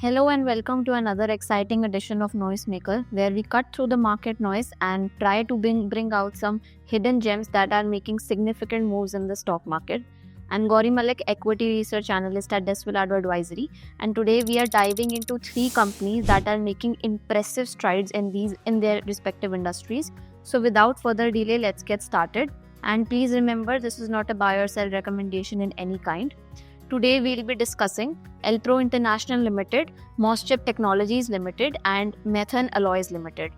Hello and welcome to another exciting edition of Noisemaker, where we cut through the market noise and try to bring out some hidden gems that are making significant moves in the stock market. I'm Gauri Malik, equity research analyst at Desvelado Advisory, and today we are diving into three companies that are making impressive strides in their respective industries. So without further delay, let's get started. And please remember, this is not a buy or sell recommendation in any kind. Today we'll be discussing Elpro International Limited, Moschip Technologies Limited and Methane Alloys Limited.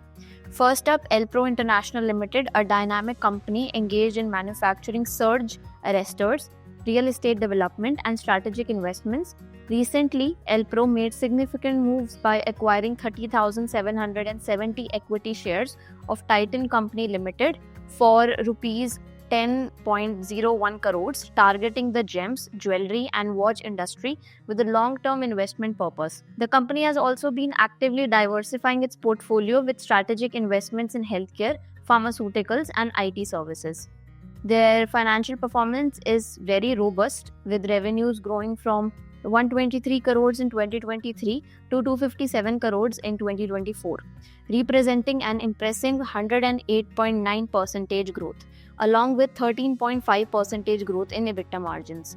First up, Elpro International Limited, a dynamic company engaged in manufacturing surge arresters, real estate development and strategic investments. Recently, Elpro made significant moves by acquiring 30,770 equity shares of Titan Company Limited for rupees 10.01 crores, targeting the gems, jewelry and watch industry with a long-term investment purpose. The company has also been actively diversifying its portfolio with strategic investments in healthcare, pharmaceuticals and IT services. Their financial performance is very robust, with revenues growing from 123 crores in 2023 to 257 crores in 2024, representing an impressive 108.9% growth, along with 13.5% growth in EBITDA margins.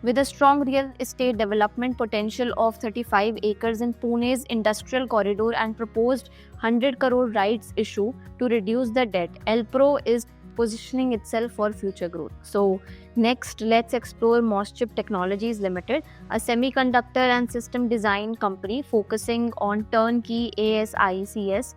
With a strong real estate development potential of 35 acres in Pune's industrial corridor and proposed 100 crore rights issue to reduce the debt, Elpro is positioning itself for future growth. So next, let's explore Moschip Technologies Limited, a semiconductor and system design company focusing on turnkey ASICs,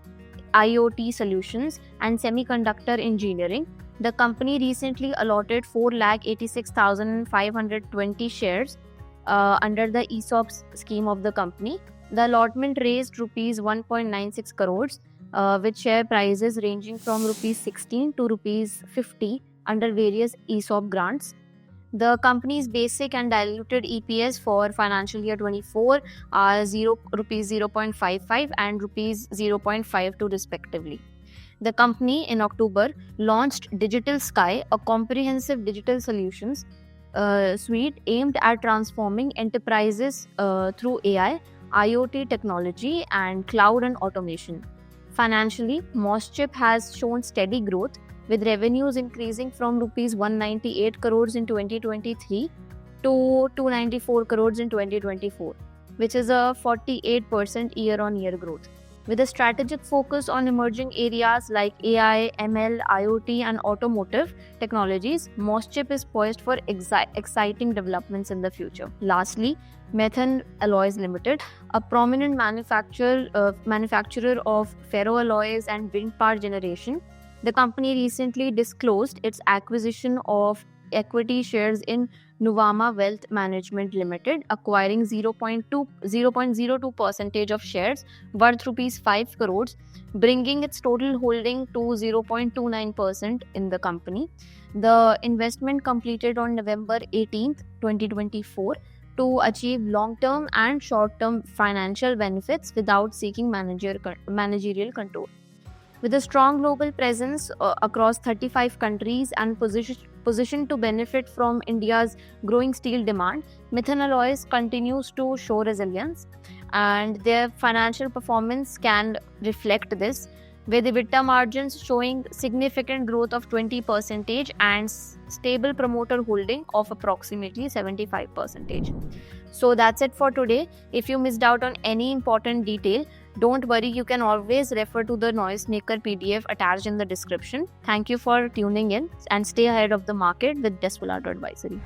IoT solutions and semiconductor engineering. The company recently allotted 486,520 shares under the ESOP scheme of the company. The allotment raised rupees 1.96 crores with share prices ranging from rupees 16 to rupees 50 under various ESOP grants. The company's basic and diluted EPS for financial year 24 are rupees 0.55 and rupees 0.52 respectively. The company in October launched Digital Sky, a comprehensive digital solutions suite aimed at transforming enterprises through AI, IoT technology and cloud and automation. Financially, Moschip has shown steady growth, with revenues increasing from rupees 198 crores in 2023 to 294 crores in 2024, which is a 48% year-on-year growth. With a strategic focus on emerging areas like AI, ML, IoT and automotive technologies, Moschip is poised for exciting developments in the future. Lastly, Methane Alloys Limited, a prominent manufacturer of ferroalloys and wind power generation. The company recently disclosed its acquisition of equity shares in Nuvama Wealth Management Limited, acquiring 0.02% of shares worth rupees 5 crores, bringing its total holding to 0.29% in the company. The investment completed on November 18th, 2024 to achieve long-term and short-term financial benefits without seeking managerial control. With a strong global presence across 35 countries and positioned to benefit from India's growing steel demand, Methane Alloys continues to show resilience, and their financial performance can reflect this, with EBITDA margins showing significant growth of 20% and stable promoter holding of approximately 75%. So that's it for today. If you missed out on any important detail, don't worry, you can always refer to the Noisemaker PDF attached in the description. Thank you for tuning in and stay ahead of the market with Desvelado Advisory.